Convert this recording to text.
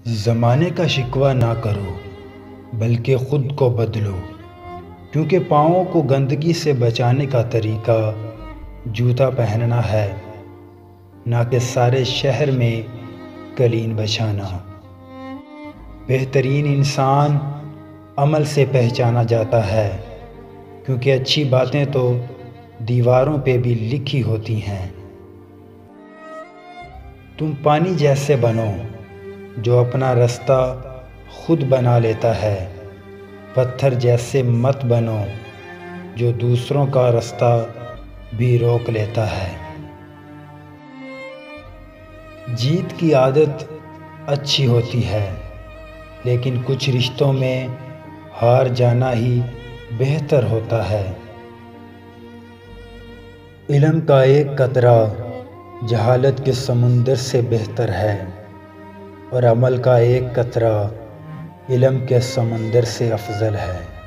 ज़माने का शिकवा ना करो, बल्कि ख़ुद को बदलो, क्योंकि पाँवों को गंदगी से बचाने का तरीका जूता पहनना है, ना कि सारे शहर में कलीन बछाना। बेहतरीन इंसान अमल से पहचाना जाता है, क्योंकि अच्छी बातें तो दीवारों पे भी लिखी होती हैं। तुम पानी जैसे बनो जो अपना रास्ता खुद बना लेता है, पत्थर जैसे मत बनो जो दूसरों का रास्ता भी रोक लेता है। जीत की आदत अच्छी होती है, लेकिन कुछ रिश्तों में हार जाना ही बेहतर होता है। इल्म का एक कतरा जहालत के समुंदर से बेहतर है, और अमल का एक कतरा इल्म के समंदर से अफजल है।